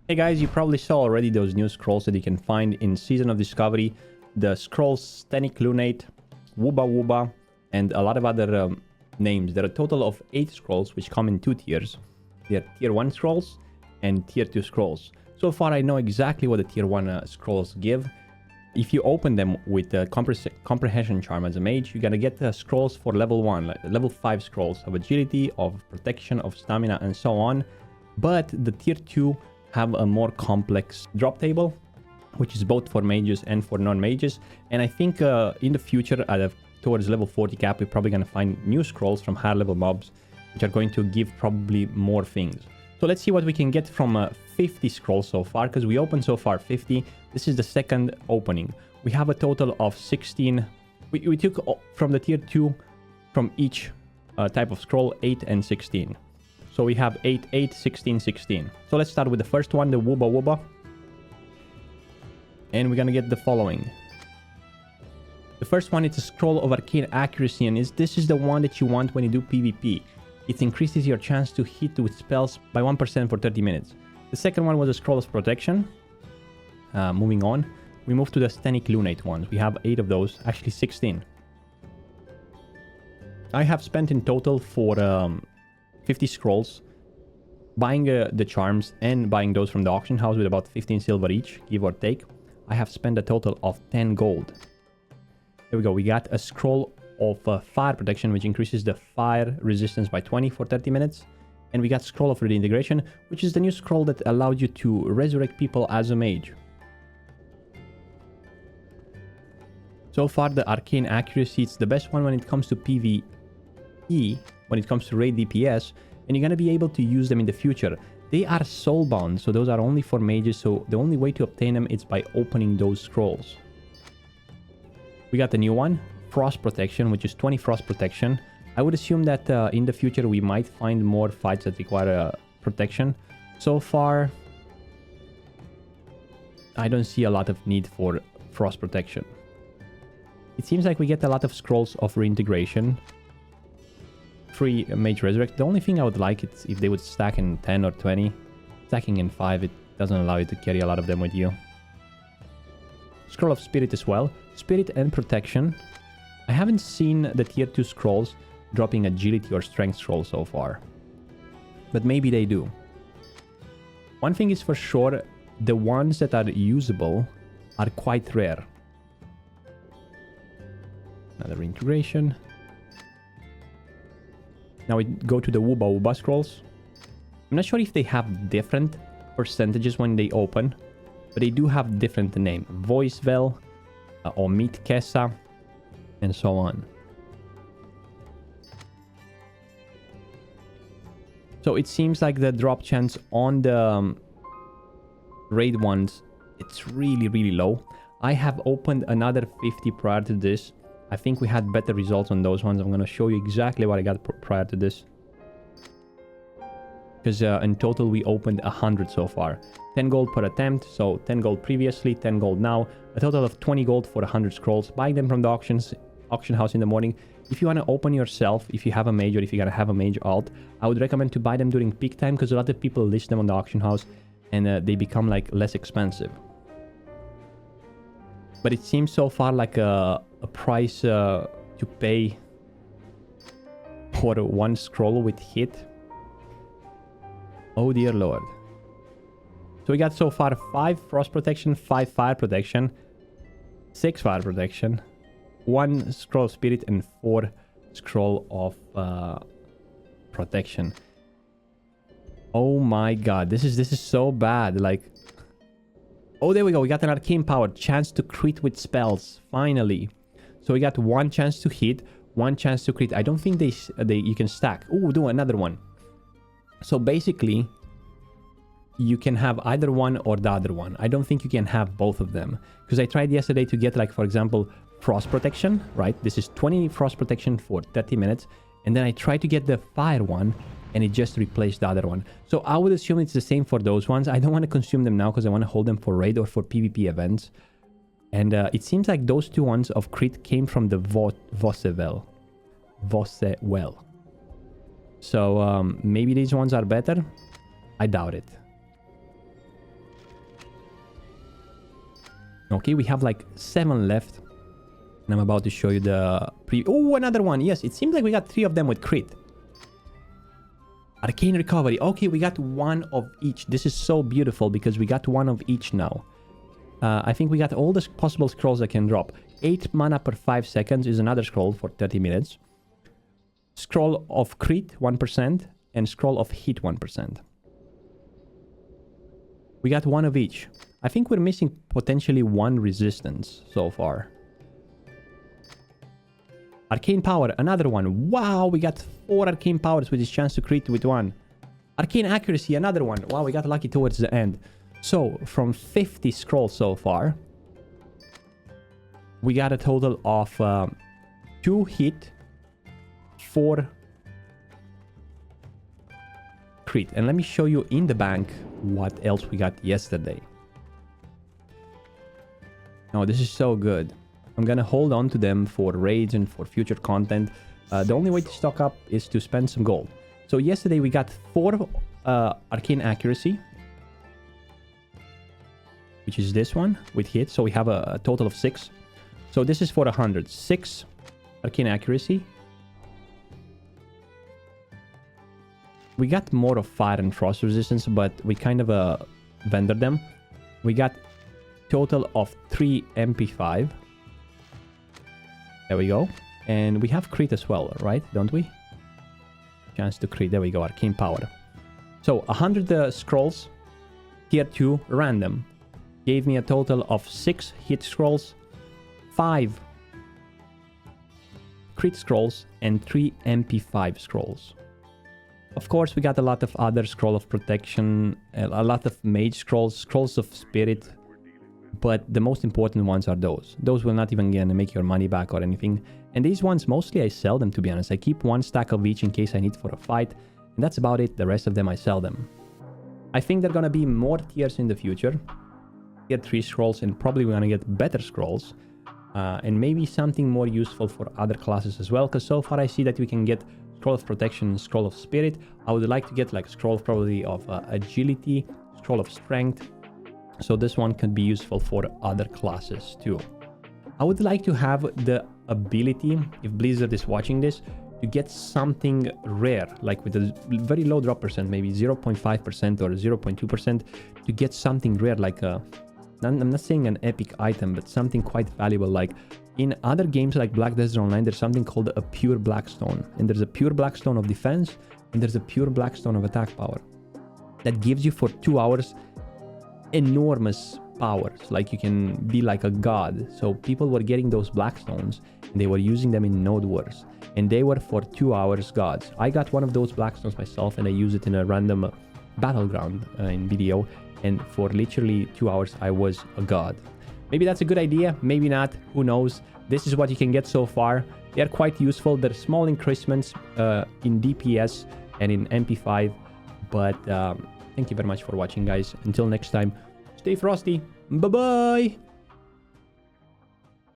Hey guys, you probably saw already those new scrolls that you can find in Season of Discovery. The scrolls Stenic Lunate, Wooba Wooba, and a lot of other names. There are a total of 8 scrolls which come in 2 tiers. They're tier 1 scrolls and tier 2 scrolls. So far I know exactly what the tier 1 scrolls give. If you open them with the Comprehension Charm as a mage, you're gonna get the scrolls for level 1, like level 5 scrolls of agility, of protection, of stamina, and so on. But the tier 2 have a more complex drop table, which is both for mages and for non-mages. And I think in the future, towards level 40 cap, we're probably going to find new scrolls from higher level mobs, which are going to give probably more things. So let's see what we can get from 50 scrolls so far, because we opened so far 50. This is the second opening. We have a total of 16. We took from the tier 2, from each type of scroll, 8 and 16. So we have 8, 8, 16, 16. So let's start with the first one, the Wooba Wooba. And we're gonna get the following. The first one, it's a scroll of arcane accuracy, and this is the one that you want when you do PvP. It increases your chance to hit with spells by 1% for 30 minutes. The second one was a scroll of protection. Moving on, we move to the Stenic Lunate ones. We have 8 of those, actually 16. I have spent in total for 50 scrolls, buying the charms and buying those from the auction house with about 15 silver each, give or take. I have spent a total of 10 gold. There we go. We got a scroll of fire protection, which increases the fire resistance by 20 for 30 minutes. And we got scroll of reintegration, which is the new scroll that allowed you to resurrect people as a mage. So far, the arcane accuracy, it's the best one when it comes to PvE, when it comes to raid DPS, and you're going to be able to use them in the future. They are soulbound, so those are only for mages, so the only way to obtain them is by opening those scrolls. We got the new one, Frost Protection, which is 20 Frost Protection. I would assume that in the future we might find more fights that require protection. So far, I don't see a lot of need for Frost Protection. It seems like we get a lot of scrolls of reintegration. Free Mage Resurrect. The only thing I would like is if they would stack in 10 or 20. Stacking in 5, it doesn't allow you to carry a lot of them with you. Scroll of Spirit as well. Spirit and Protection. I haven't seen the tier 2 scrolls dropping agility or strength scrolls so far, but maybe they do. One thing is for sure, the ones that are usable are quite rare. Another reintegration. Now we go to the Wooba Wooba scrolls. I'm not sure if they have different percentages when they open, but they do have different name. Voicevel, or Meet Kessa, and so on. So it seems like the drop chance on the raid ones, it's really, really low. I have opened another 50 prior to this. I think we had better results on those ones. I'm going to show you exactly what I got prior to this. Because in total we opened 100 so far. 10 gold per attempt, so 10 gold previously, 10 gold now. A total of 20 gold for 100 scrolls. Buying them from the auction house in the morning. If you want to open yourself, if you have a mage or if you're going to have a mage alt, I would recommend to buy them during peak time, because a lot of people list them on the auction house and they become like less expensive. But it seems so far like a price to pay for one scroll with hit. Oh dear lord. So we got so far 5 frost protection, 5 fire protection, 6 fire protection, 1 scroll of spirit, and 4 scroll of protection. Oh my god, this is so bad. Like, oh, there we go. We got an arcane power, chance to crit with spells. Finally. So we got 1 chance to hit, 1 chance to crit. I don't think you can stack. Oh, do another one. So basically, you can have either one or the other one. I don't think you can have both of them, because I tried yesterday to get, like, for example, frost protection, right? This is 20 frost protection for 30 minutes. And then I tried to get the fire one, and it just replaced the other one. So I would assume it's the same for those ones. I don't want to consume them now because I want to hold them for raid or for PvP events. And it seems like those 2 ones of crit came from the Vossewell. So maybe these ones are better. I doubt it. Okay, we have like 7 left. And I'm about to show you the Oh, another one. Yes, it seems like we got 3 of them with crit. Arcane Recovery. Okay, we got 1 of each. This is so beautiful because we got 1 of each now. I think we got all the possible scrolls that can drop. 8 mana per 5 seconds is another scroll for 30 minutes. Scroll of crit 1% and scroll of hit 1%. We got 1 of each. I think we're missing potentially 1 resistance so far. Arcane Power, another one. Wow, we got 4 Arcane Powers with this chance to crit with 1. Arcane Accuracy, another one. Wow, we got lucky towards the end. So, from 50 scrolls so far, we got a total of 2 hit, 4 crit. And let me show you in the bank what else we got yesterday. Oh, this is so good. I'm gonna hold on to them for raids and for future content. The only way to stock up is to spend some gold. So yesterday we got 4 Arcane Accuracy, which is this one with hit. So we have a total of 6. So this is for 100. 6 Arcane Accuracy. We got more of Fire and Frost resistance, but we kind of vendored them. We got total of 3 MP5. There we go. And we have crit as well, right? Don't we? Chance to crit. There we go. Arcane Power. So 100 scrolls. Tier 2 random. Gave me a total of 6 hit scrolls, 5 crit scrolls, and 3 MP5 scrolls. Of course, we got a lot of other Scroll of Protection, a lot of Mage scrolls, Scrolls of Spirit, but the most important ones are those. Those will not even gonna make your money back or anything. And these ones, mostly I sell them, to be honest. I keep 1 stack of each in case I need for a fight, and that's about it. The rest of them I sell them. I think there are gonna be more tiers in the future. Tier 3 scrolls, and probably we're gonna get better scrolls. And maybe something more useful for other classes as well, because so far I see that we can get Scroll of Protection, Scroll of Spirit. I would like to get like Scroll probably of Agility, Scroll of Strength. So this one can be useful for other classes too. I would like to have the ability, if Blizzard is watching this, to get something rare, like with a very low drop percent, maybe 0.5% or 0.2%, to get something rare, like a, I'm not saying an epic item, but something quite valuable. Like in other games like Black Desert Online, there's something called a pure Blackstone. And there's a pure Blackstone of defense, and there's a pure Blackstone of attack power. That gives you for 2 hours enormous powers, like you can be like a god. So people were getting those Blackstones, and they were using them in Node Wars. And they were for 2 hours gods. I got one of those Blackstones myself, and I used it in a random battleground in BDO. And for literally 2 hours, I was a god. Maybe that's a good idea, maybe not, who knows. This is what you can get so far. They're quite useful. They're small increments in DPS and in MP5. But thank you very much for watching, guys. Until next time, stay frosty. Bye-bye.